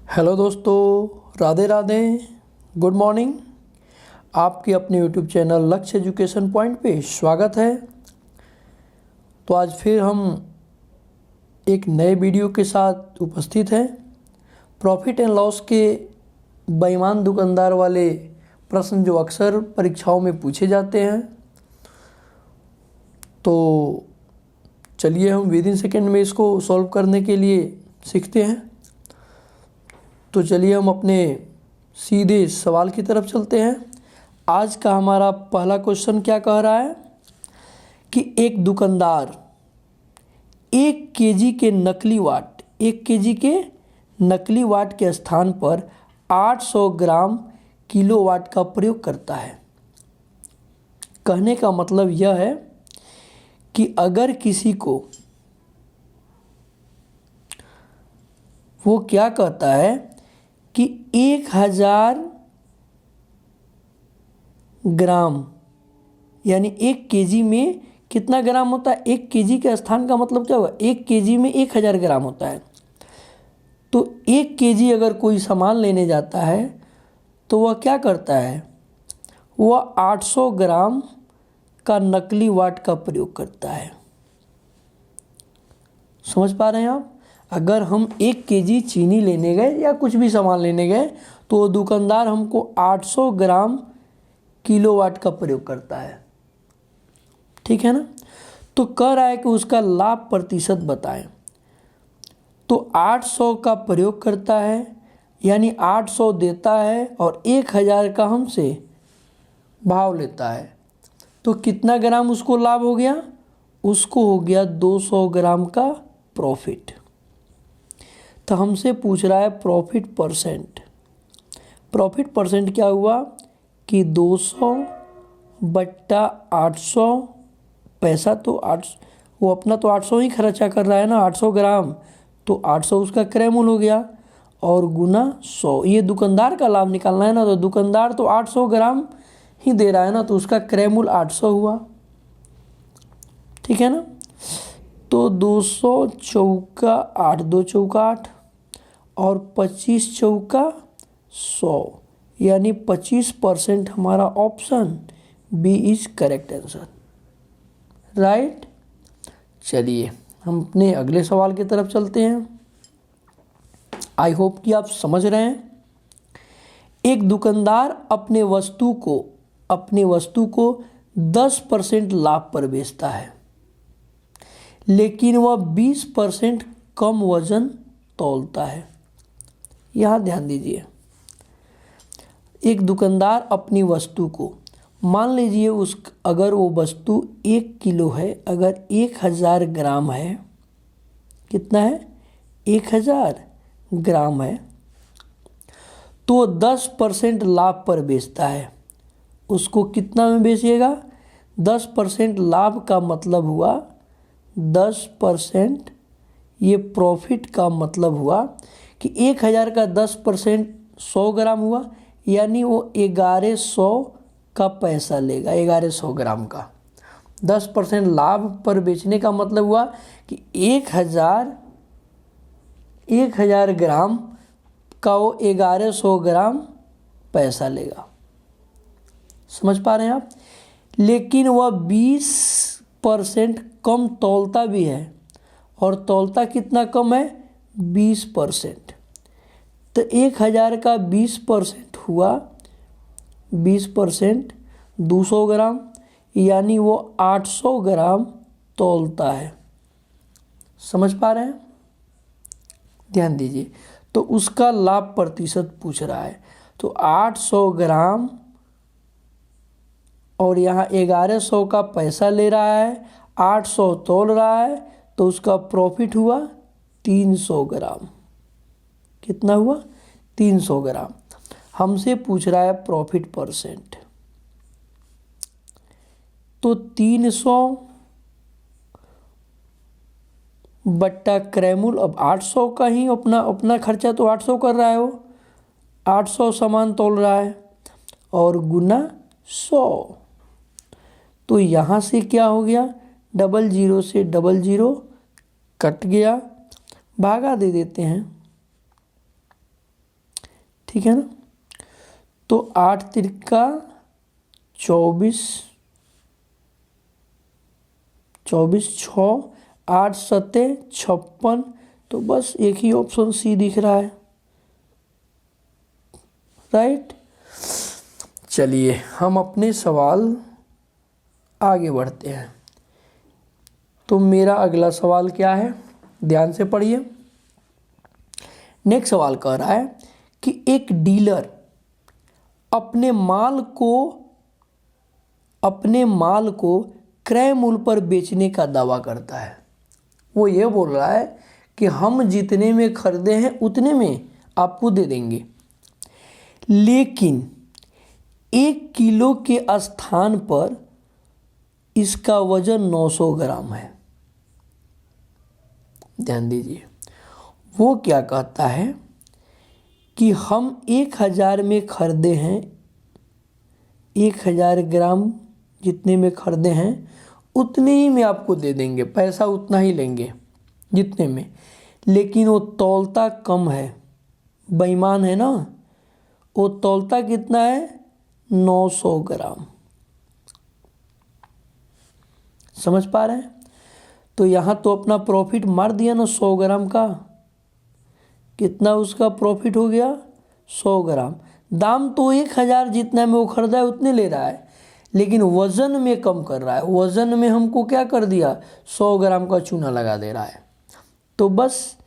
Hello दोस्तों, Radhe Radhe, good morning. आपके अपने यूट्यूब चैनल लक्ष्य एजुकेशन पॉइंट पे स्वागत है। तो आज फिर हम एक नए वीडियो के साथ उपस्थित हैं। प्रॉफिट एंड लॉस के बेईमान दुकानदार वाले प्रश्न जो अक्सर परीक्षाओं में पूछे जाते हैं, तो चलिए हम विद इन सेकेंड में इसको सॉल्व करने के लिए सीखते हैं। तो चलिए हम अपने सीधे सवाल की तरफ चलते हैं। आज का हमारा पहला क्वेश्चन क्या कह रहा है कि एक दुकानदार 1 केजी के नकली वाट के स्थान पर 800 ग्राम किलोवाट का प्रयोग करता है। कहने का मतलब यह है कि अगर किसी को वो क्या कहता है कि 1000 ग्राम यानी 1 केजी में कितना ग्राम होता है। 1 केजी के स्थान का मतलब क्या होगा, 1 केजी में 1000 ग्राम होता है। तो 1 केजी अगर कोई सामान लेने जाता है तो वह क्या करता है, वह 800 ग्राम का नकली वाट का प्रयोग करता है। समझ पा रहे हैं आप। अगर हम 1 केजी चीनी लेने गए या कुछ भी सामान लेने गए तो दुकानदार हमको 800 ग्राम किलोवाट का प्रयोग करता है। ठीक है ना। तो कह रहा है कि उसका लाभ प्रतिशत बताएं। तो 800 का प्रयोग करता है यानी 800 देता है और 1000 का हमसे भाव लेता है। तो कितना ग्राम उसको लाभ हो गया, उसको हो गया 200 ग्राम का प्रॉफिट। तो हमसे पूछ रहा है प्रॉफिट परसेंट। प्रॉफिट परसेंट क्या हुआ कि 200 बट्टा 800, पैसा तो 800, वो अपना तो 800 ही खर्चा कर रहा है ना, 800 ग्राम, तो 800 उसका क्रय मूल्य हो गया और गुना 100। ये दुकानदार का लाभ निकालना है ना, तो दुकानदार तो 800 ग्राम ही दे रहा है ना, तो उसका क्रय मूल्य 800 हुआ। ठीक है ना। तो 200 चौका 8, 2 चौका 8 और 25 चौका 100 यानी 25% हमारा option B is correct answer. Right. चलिए हम अपने अगले सवाल की तरफ चलते हैं। आई होप कि आप समझ रहे हैं। एक दुकानदार अपने वस्तु को 10% लाभ पर बेचता है, लेकिन वह 20% कम वजन तौलता है। यहाँ ध्यान दीजिए। एक दुकानदार अपनी वस्तु को, मान लीजिए अगर वो वस्तु 1 किलो है, अगर 1000 ग्राम है, कितना है 1000 ग्राम है, तो 10% लाभ पर बेचता है। उसको कितना में बेचेगा, 10% लाभ का मतलब हुआ 10%, ये प्रॉफिट का मतलब हुआ कि 1000 का 10% 100 ग्राम हुआ, यानी वो 1100 का पैसा लेगा। 1100 ग्राम का 10% लाभ पर बेचने का मतलब हुआ कि 1000 ग्राम का वो 1100 ग्राम पैसा लेगा। समझ पा रहे हैं आप। लेकिन वह 20% कम तौलता भी है, और तौलता कितना कम है, 20%। तो 1000 का 20% हुआ 20% 200 ग्राम, यानी वो 800 ग्राम तौलता है। समझ पा रहे हैं। ध्यान दीजिए। तो उसका लाभ प्रतिशत पूछ रहा है। तो 800 ग्राम और यहाँ 1100 का पैसा ले रहा है, 800 तौल रहा है, तो उसका प्रॉफिट हुआ 300 ग्राम। कितना हुआ, 300 ग्राम। हमसे पूछ रहा है प्रॉफिट परसेंट। तो 300 बट्टा क्रय मूल्य, अब 800 का ही अपना खर्चा तो 800 कर रहा है, वो 800 सामान तौल रहा है, और गुना 100। तो यहाँ से क्या हो गया, 00 से 00 कट गया, भागा दे देते हैं। ठीक है ना। तो 8 तिरका 24, 24 6, 8 सते 56। तो बस एक ही ऑप्शन सी दिख रहा है, राइट। चलिए हम अपने सवाल आगे बढ़ते हैं। तो मेरा अगला सवाल क्या है, ध्यान से पढ़िए। नेक्स्ट सवाल कह रहा है कि एक डीलर अपने माल को क्रय मूल्य पर बेचने का दावा करता है। वो ये बोल रहा है कि हम जितने में खरीदे हैं उतने में आपको दे देंगे, लेकिन 1 किलो के स्थान पर इसका वजन 900 ग्राम है। ध्यान दीजिए, वो क्या कहता है कि हम 1000 में खरीदे हैं, 1000 ग्राम जितने में खरीदे हैं उतने ही में आपको दे देंगे, पैसा उतना ही लेंगे जितने में, लेकिन वो तौलता कम है, बेईमान है ना। वो तौलता कितना है, 900 ग्राम। समझ पा रहे हैं। तो यहाँ तो अपना प्रॉफिट मार दिया ना 100 ग्राम का। कितना उसका प्रॉफिट हो गया, 100 ग्राम। दाम तो 1000 जितना में वो खरीदा है उतने ले रहा है, लेकिन वज़न में कम कर रहा है। वज़न में हमको क्या कर दिया, 100 ग्राम का चूना लगा दे रहा है। तो बस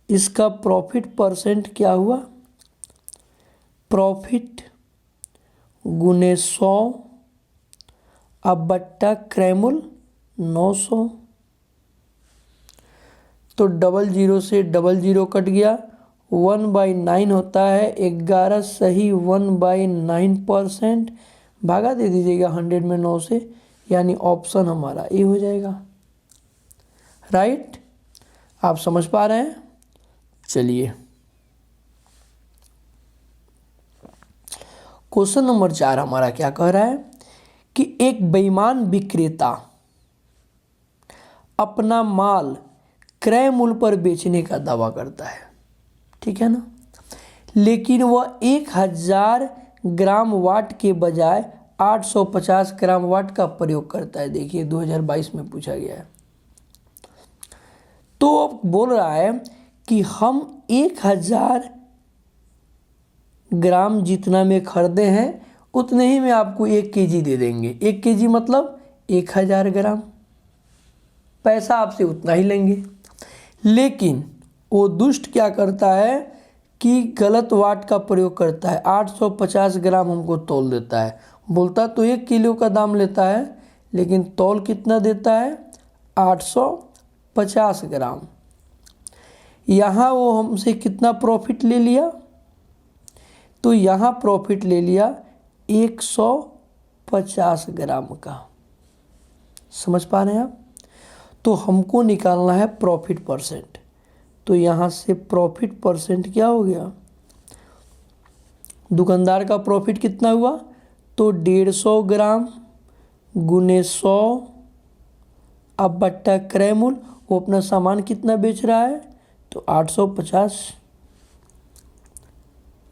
इसका प्रॉफिट परसेंट क्या हुआ, प्रॉफिट गुने 100 अब बट्टा क्रय मूल्य 900। तो 00 से 00 कट गया, 1/9 होता है 11 सही 1/9%। भागा दे दीजिएगा 100 में 9 से, यानी ऑप्शन हमारा ए हो जाएगा, राइट। आप समझ पा रहे हैं। चलिए क्वेश्चन नंबर 4 हमारा क्या कह रहा है कि एक बेईमान विक्रेता अपना माल क्रय मूल्य पर बेचने का दावा करता है, ठीक है ना, लेकिन वह 1000 ग्राम वाट के बजाय 850 ग्राम वाट का प्रयोग करता है। देखिए 2022 में पूछा गया है। तो अब बोल रहा है कि हम 1000 ग्राम जितना में खरीदे हैं उतने ही में आपको 1 केजी दे देंगे। 1 केजी मतलब 1000 ग्राम, पैसा आपसे उतना ही लेंगे। लेकिन वो दुष्ट क्या करता है कि गलत वाट का प्रयोग करता है, 850 ग्राम हमको तौल देता है। बोलता तो 1 किलो का दाम लेता है, लेकिन तौल कितना देता है, 850 ग्राम। यहाँ वो हमसे कितना प्रॉफिट ले लिया, तो यहाँ प्रॉफिट ले लिया 150 ग्राम का। समझ पा रहे हैं आप। तो हमको निकालना है प्रॉफिट परसेंट। तो यहाँ से प्रॉफिट परसेंट क्या हो गया, दुकानदार का प्रॉफिट कितना हुआ, तो 150 ग्राम गुने 100 अब बट्टा क्रय मूल्य। वो अपना सामान कितना बेच रहा है, तो 850,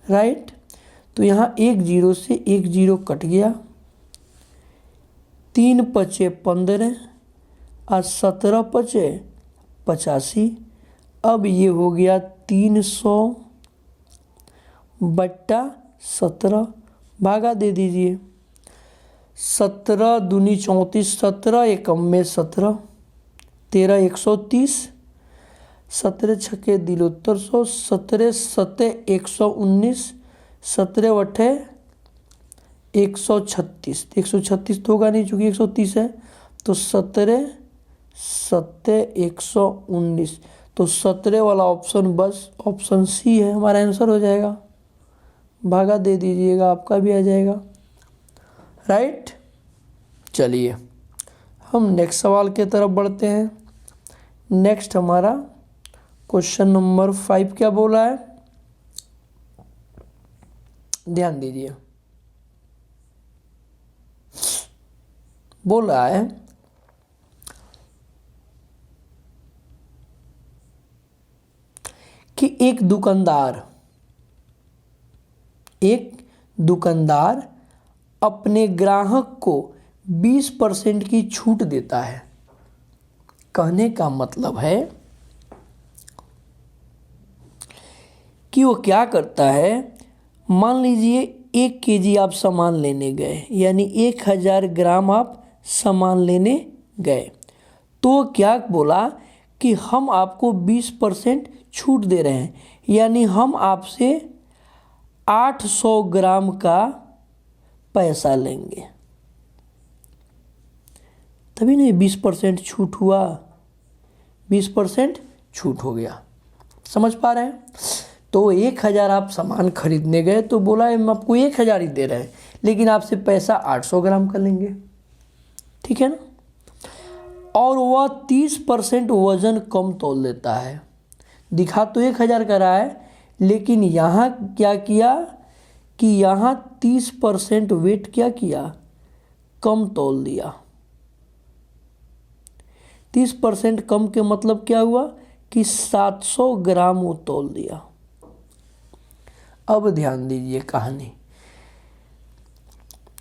राइट। तो यहाँ 1 0 से 1 0 कट गया, 3 पचे 15 और 17 पचे 85। अब ये हो गया 300 बट्टा 17, भागा दे दीजिए। 17 दूनी 34, 17 एकम में 17, 13 130, 17 छक्के दिलोत्तर 100, 17 सत्ते 119, 17 अठे 136। 136 तो होगा नहीं चूँकि 130 है, तो 17 सत्ते 119। तो 17 वाला ऑप्शन बस ऑप्शन सी है, हमारा आंसर हो जाएगा। भागा दे दीजिएगा, आपका भी आ जाएगा, राइट। चलिए हम नेक्स्ट सवाल के तरफ बढ़ते हैं। नेक्स्ट हमारा क्वेश्चन नंबर 5 क्या बोला है, ध्यान दीजिए। बोल रहा है कि एक दुकानदार एक दुकानदार अपने ग्राहक को 20% की छूट देता है। कहने का मतलब है कि वो क्या करता है, मान लीजिए 1 केजी आप सामान लेने गए, यानी 1000 ग्राम आप सामान लेने गए, तो क्या बोला कि हम आपको 20% छूट दे रहे हैं, यानी हम आपसे 800 ग्राम का पैसा लेंगे, तभी नहीं 20% छूट हुआ, 20% छूट हो गया। समझ पा रहे हैं? तो 1000 आप सामान खरीदने गए तो बोला हम आपको 1000 ही दे रहे हैं, लेकिन आपसे पैसा 800 ग्राम का लेंगे, ठीक है ना। और वह 30% वजन कम तौल देता है। दिखा तो 1000 का रहा है, लेकिन यहाँ क्या किया कि यहाँ 30% वेट क्या किया, कम तौल दिया। 30% कम के मतलब क्या हुआ कि 700 ग्राम वो तौल दिया। अब ध्यान दीजिए कहानी,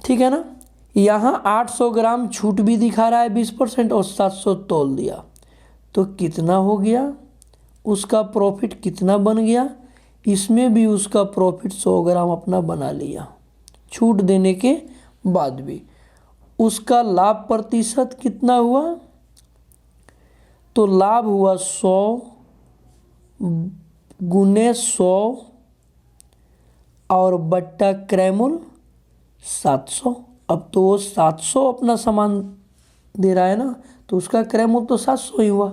ठीक है ना। यहाँ 800 ग्राम छूट भी दिखा रहा है 20% और 700 तौल दिया, तो कितना हो गया, उसका प्रॉफिट कितना बन गया, इसमें भी उसका प्रॉफिट 100 ग्राम अपना बना लिया। छूट देने के बाद भी उसका लाभ प्रतिशत कितना हुआ, तो लाभ हुआ 100 गुने 100 और बट्टा क्रयमूल्य 700। अब तो वो 700 अपना सामान दे रहा है ना, तो उसका क्रयमूल्य तो 700 ही हुआ।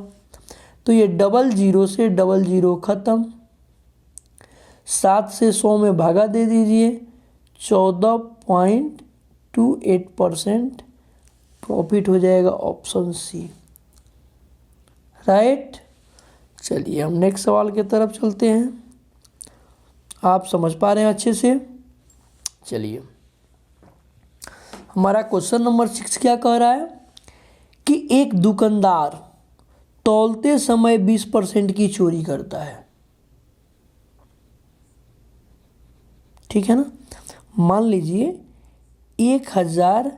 तो ये 00 से 00 खत्म, 7 से 100 में भागा दे दीजिए, 14.28% प्रॉफिट हो जाएगा, ऑप्शन सी, राइट। चलिए हम नेक्स्ट सवाल की तरफ चलते हैं। आप समझ पा रहे हैं अच्छे से? चलिए हमारा क्वेश्चन नंबर 6 क्या कह रहा है कि एक दुकानदार तौलते समय 20% की चोरी करता है, ठीक है ना। मान लीजिए 1000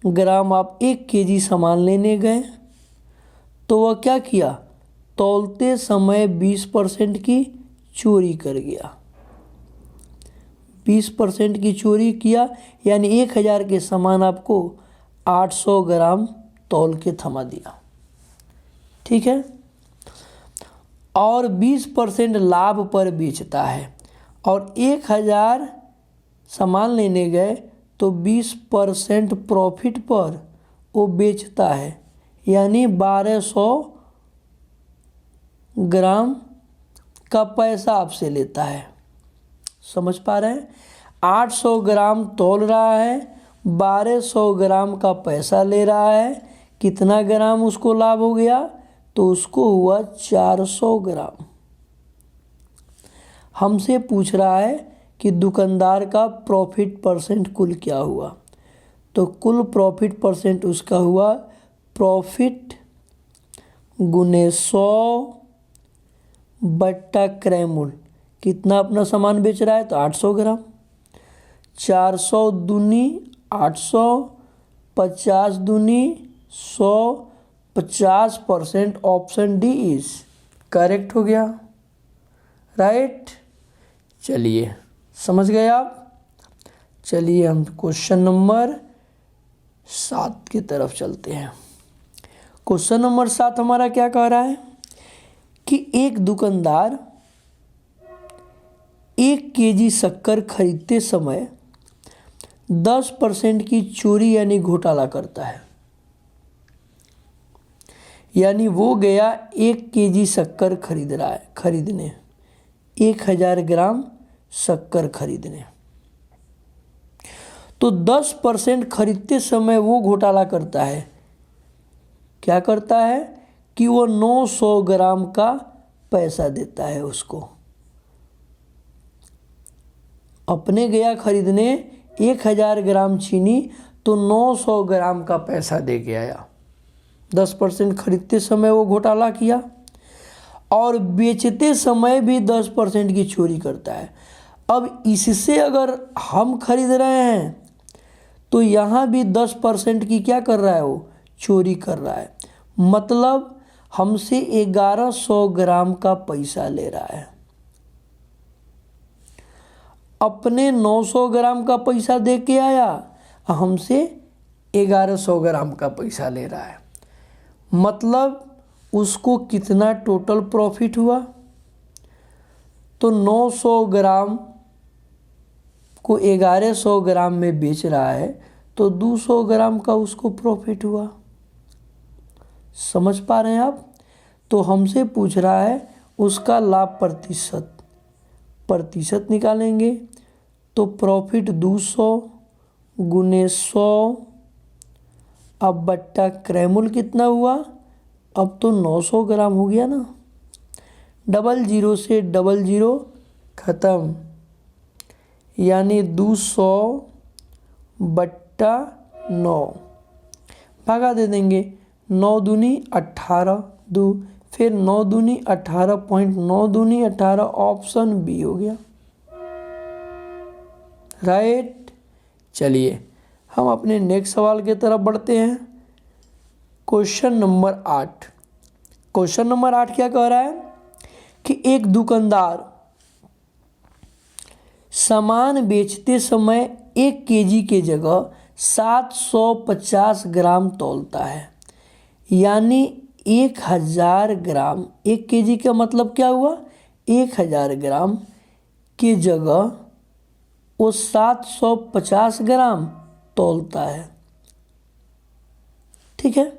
ग्राम आप 1 केजी सामान लेने गए, तो वह क्या किया, तौलते समय 20% की चोरी कर गया। 20% की चोरी किया, यानी 1000 के सामान आपको 800 ग्राम तौल के थमा दिया, ठीक है। और 20% लाभ पर बेचता है, और 1000 सामान लेने गए तो 20% प्रॉफिट पर वो बेचता है, यानी 1200 ग्राम का पैसा आपसे लेता है। समझ पा रहे हैं? 800 ग्राम तौल रहा है, 1200 ग्राम का पैसा ले रहा है, कितना ग्राम उसको लाभ हो गया, तो उसको हुआ 400 ग्राम। हमसे पूछ रहा है कि दुकानदार का प्रॉफिट परसेंट कुल क्या हुआ, तो कुल प्रॉफिट परसेंट उसका हुआ प्रॉफिट गुने 100 बट्टा क्रयमूल्य, कितना अपना सामान बेच रहा है, तो 800 ग्राम, 400 दूनी 800, 50 दूनी 100, 50%, ऑप्शन डी इज करेक्ट हो गया, राइट। चलिए समझ गए आप। चलिए हम क्वेश्चन नंबर 7 की तरफ चलते हैं। क्वेश्चन नंबर 7 हमारा क्या कह रहा है कि एक दुकानदार 1 केजी शक्कर खरीदते समय 10% की चोरी यानी घोटाला करता है। यानी वो गया 1 केजी शक्कर खरीद रहा है, खरीदने 1000 ग्राम शक्कर खरीदने, तो 10% खरीदते समय वो घोटाला करता है। क्या करता है कि वो 900 ग्राम का पैसा देता है उसको। अपने गया खरीदने 1000 ग्राम चीनी, तो 900 ग्राम का पैसा दे के आया। 10% खरीदते समय वो घोटाला किया और बेचते समय भी 10% की चोरी करता है। अब इससे अगर हम खरीद रहे हैं तो यहाँ भी 10% की क्या कर रहा है, वो चोरी कर रहा है। मतलब हमसे 1100 ग्राम का पैसा ले रहा है। अपने 900 ग्राम का पैसा दे के आया, हमसे 1100 ग्राम का पैसा ले रहा है। मतलब उसको कितना टोटल प्रॉफिट हुआ, तो 900 ग्राम को 1100 ग्राम में बेच रहा है तो 200 ग्राम का उसको प्रॉफिट हुआ। समझ पा रहे हैं आप? तो हमसे पूछ रहा है उसका लाभ प्रतिशत निकालेंगे तो प्रॉफिट 200 गुने 100, अब बट्टा क्रैमुल कितना हुआ, अब तो 900 ग्राम हो गया ना। 00 से 00 ख़त्म, यानी 200 बट्टा 9 भागा दे देंगे। 9 दूनी 18 दो, फिर 9 दूनी 18.9 दूनी 18, ऑप्शन बी हो गया, राइट। चलिए हम अपने नेक्स्ट सवाल की तरफ बढ़ते हैं। Question number 8। क्वेश्चन नंबर 8 क्या कह रहा है कि एक दुकानदार सामान बेचते समय 1 केजी के जगह 750 ग्राम तौलता है, यानी 1000 ग्राम। 1 केजी का मतलब क्या हुआ, 1000 ग्राम की जगह वो 750 ग्राम तौलता है। ठीक है,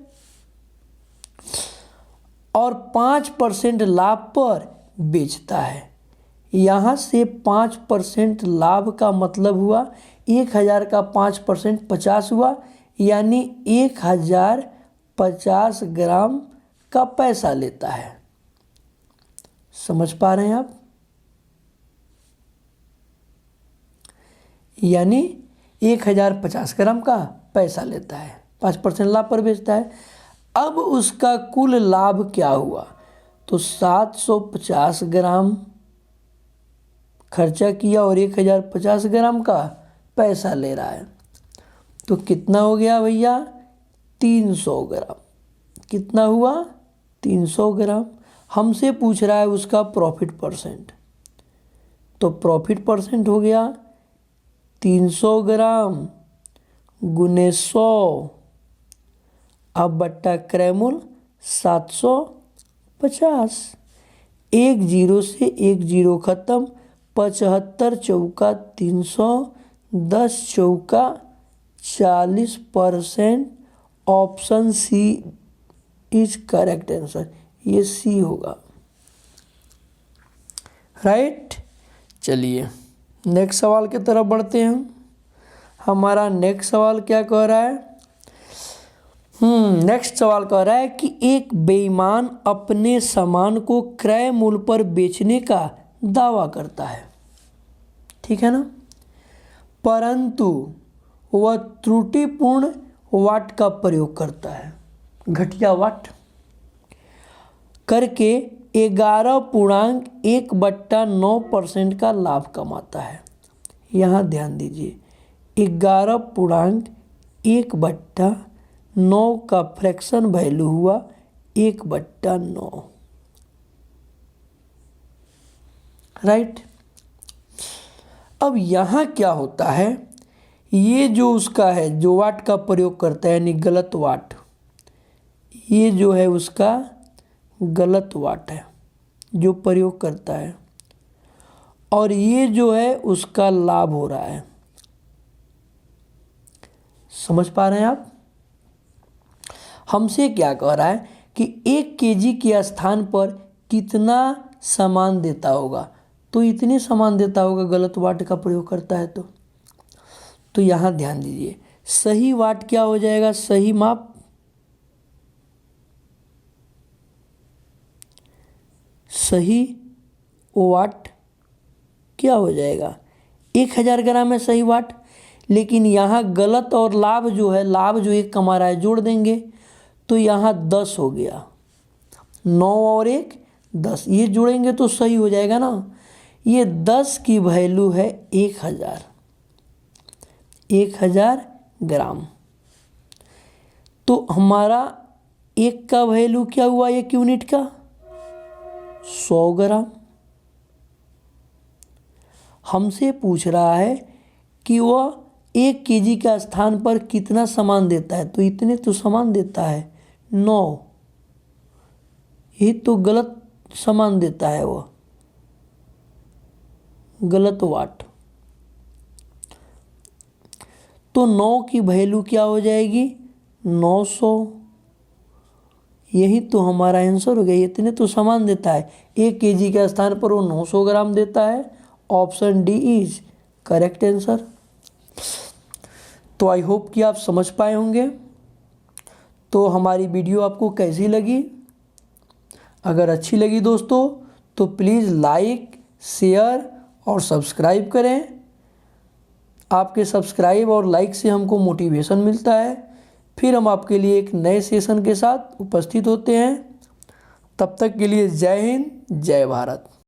और 5% लाभ पर बेचता है। यहाँ से 5% लाभ का मतलब हुआ 1000 का 5% 50 हुआ, यानी 1050 ग्राम का पैसा लेता है। समझ पा रहे हैं आप? यानी 1050 ग्राम का पैसा लेता है, 5% लाभ पर बेचता है। अब उसका कुल लाभ क्या हुआ, तो 750 ग्राम खर्चा किया और 1050 ग्राम का पैसा ले रहा है, तो कितना हो गया भैया, 300 ग्राम। कितना हुआ, 300 ग्राम। हमसे पूछ रहा है उसका प्रॉफिट परसेंट, तो प्रॉफिट परसेंट हो गया 300 ग्राम गुने 100, अब बट्टा क्रैमुल 750। 1 0 से 1 0 ख़त्म, 75 चौका 300, 10 चौका 40%, option C is correct answer. ये सी होगा, राइट। चलिए नेक्स्ट सवाल की तरफ बढ़ते हैं। हमारा नेक्स्ट सवाल क्या कह रहा है, नेक्स्ट सवाल कह रहा है कि एक बेईमान अपने सामान को क्रय मूल्य पर बेचने का दावा करता है, ठीक है ना, परंतु वह त्रुटिपूर्ण वाट का प्रयोग करता है, घटिया वाट करके 11.1/9% का लाभ कमाता है। यहाँ ध्यान दीजिए, 11.1/9 का फ्रैक्शन वैल्यू हुआ 1/9, राइट। अब यहाँ क्या होता है, ये जो उसका है जो वाट का प्रयोग करता है यानी गलत वाट, ये जो है उसका गलत वाट है जो प्रयोग करता है, और ये जो है उसका लाभ हो रहा है। समझ पा रहे हैं आप? हमसे क्या कह रहा है कि 1 केजी के स्थान पर कितना सामान देता होगा, तो इतने सामान देता होगा, गलत वाट का प्रयोग करता है तो यहाँ ध्यान दीजिए, सही वाट क्या हो जाएगा, सही माप, सही वाट क्या हो जाएगा, 1000 ग्राम है सही वाट। लेकिन यहाँ गलत और लाभ जो है, लाभ जो 1 कमा रहा है जोड़ देंगे तो यहाँ 10 हो गया, 9 और 1 10, ये जोड़ेंगे तो सही हो जाएगा ना। ये 10 की वैल्यू है 1000, 1000 ग्राम। तो हमारा 1 का वैल्यू क्या हुआ 1 यूनिट का? 100 ग्राम। हमसे पूछ रहा है कि वह 1 केजी का स्थान पर कितना सामान देता है, तो इतने तो सामान देता है 9। ये तो गलत सामान देता है, वह गलत वाट। तो 9 की वैल्यू क्या हो जाएगी? 900। यही तो हमारा आंसर हो गया। इतने तो सामान देता है, 1 केजी के स्थान पर वो 900 ग्राम देता है। Option D is correct answer. तो आई होप कि आप समझ पाए होंगे। तो हमारी वीडियो आपको कैसी लगी? अगर अच्छी लगी दोस्तों तो प्लीज़ लाइक, शेयर और सब्सक्राइब करें। आपके सब्सक्राइब और लाइक से हमको मोटिवेशन मिलता है। फिर हम आपके लिए एक नए सेशन के साथ उपस्थित होते हैं। तब तक के लिए जय हिंद, जय भारत।